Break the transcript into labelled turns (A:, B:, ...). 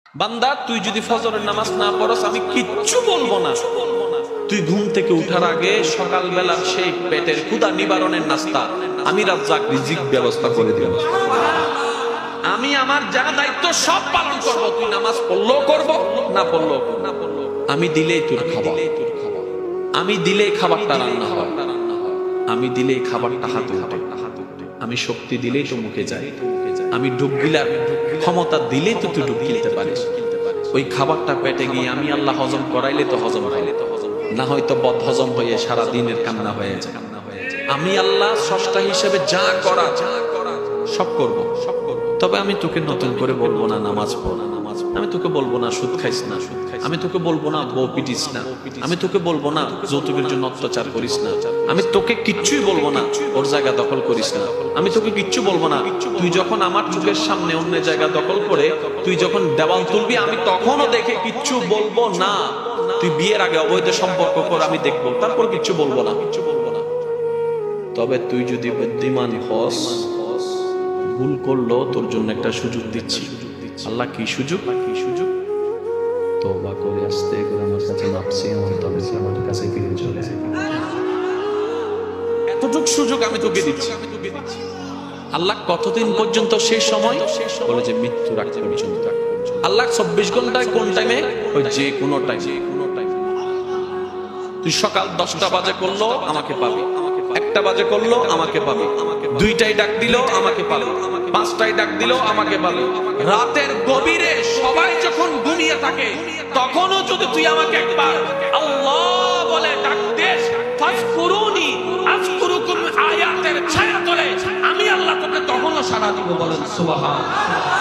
A: বান্দা তুই যদি ফজরের নামাজ না পড়স আমি কিচ্ছু বলবো না। তুই ঘুম থেকে উঠার আগে সকালবেলার সেই পেটের ক্ষুধা নিবারণের নাস্তা আমি রাজ্জাক রিজিক ব্যবস্থা করে দিব। আমি আমার যা দায়িত্ব সব পালন করব। তুই নামাজ পড়লেও করব, না পড়লেও না পড়লেও আমি দিলেই তোর খাবার, আমি দিলেই খাবারটা রান্না হয়, আমি দিলেই খাবারটা হাতে ওঠে, আমি শক্তি দিলেই তো মুখে যায়, আমি ডুব গিলার ক্ষমতা দিলেই তো তুই ডুব গিলতে পারিস। ওই খাবারটা পেটে গিয়ে আমি আল্লাহ হজম করাইলে তো হজম হয়, না হয়তো বদ হজম হয়ে সারা দিনের কান্না হয়ে যায়। আমি আল্লাহ স্রষ্টা হিসেবে যা করা সব করব। তবে আমি তোকে নতুন করে বলবো না নামাজ পড়, আমি তোকে বলবো না সুদ খাইস না, আমি তোকে বলবো না বউ পিটিস না, আমি তোকে বলবো না যৌতুকের জন্য অত্যাচার করিস না, আমি তোকে কিচ্ছুই বলবো না ওর জায়গা দখল করিস না, আমি তোকে কিচ্ছু বলবো না। তুই যখন আমার চোখের সামনে অন্য জায়গা দখল করে তুই যখন দেওয়াল তুলবি আমি তখনও দেখে কিচ্ছু বলবো না। তুই বিয়ের আগে অবৈধ সম্পর্ক কর, আমি দেখবো, তারপর কিচ্ছু বলবো না। তবে তুই যদি বুদ্ধিমান হস, ভুল করলো তোর জন্য একটা সুযোগ দিচ্ছি। আল্লাহ কি সুযোগ? তওবা করে আস্তে করে আমার কাছে নাফসি আমার তবে আমার কাছে ফিরে চলে আয়। এতটুক সুযোগ আমি তোকে দিচ্ছি। আল্লাহ কতদিন পর্যন্ত? শেষ সময় বলে যে মৃত্যুর আগ পর্যন্ত। আল্লাহ 24 ঘন্টায় কোন টাইমে? ওই যে কোনো টাইমে। তুই সকাল 10টা বাজে করলো আমাকে পাবি, 1টা বাজে করলো আমাকে পাবি, 2টায় ডাক দিল আমাকে পাবি, 5টায় ডাক দিল আমাকে পাবি। রাতের গভীরে সবাই যখন ঘুমিয়ে থাকে তখনও যদি তুই আমাকে একবার আল্লাহ বলে ডাক দিস, ফাজকুরুনি আযকুরুকুম আয়াতের ছায়া তলে আমি আল্লাহ তোকে তখনও সাড়া দিব। বলেন সুবহানাল্লাহ।